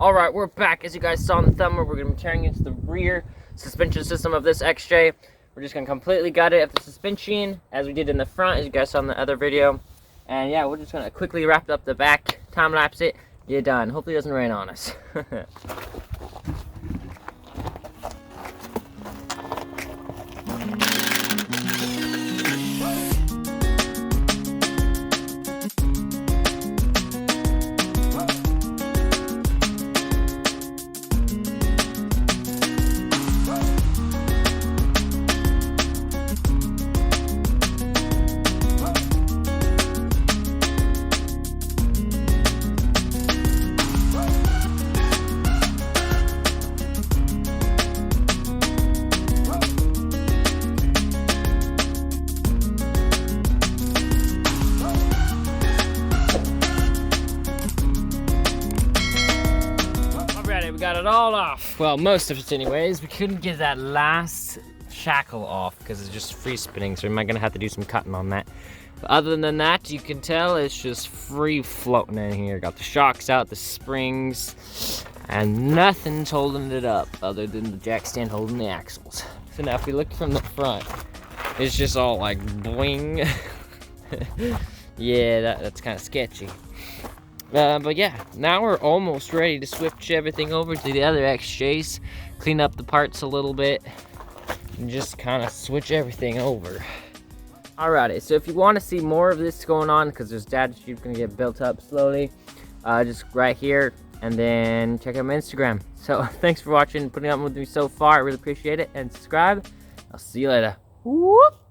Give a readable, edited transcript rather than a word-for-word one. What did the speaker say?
Alright, we're back. As you guys saw in the thumbnail, we're going to be tearing into the rear suspension system of this XJ. We're just going to completely gut it at the suspension, as we did in the front, as you guys saw in the other video. And yeah, we're just going to quickly wrap up the back, time-lapse it, get it done. Hopefully it doesn't rain on us. We got it all off. Well, most of it anyways. We couldn't get that last shackle off because it's just free spinning, so we might gonna have to do some cutting on that. But other than that, you can tell it's just free floating in here. Got the shocks out, the springs, and nothing's holding it up other than the jack stand holding the axles. So now if we look from the front, it's just all like bling. Yeah, that's kind of sketchy. But yeah, now we're almost ready to switch everything over to the other XJs, clean up the parts a little bit, and just kind of switch everything over. Alrighty, so if you want to see more of this going on, because there's data sheets going to get built up slowly, just right here, and then check out my Instagram. So thanks for watching, putting up with me so far, I really appreciate it, and subscribe. I'll see you later. Whoop!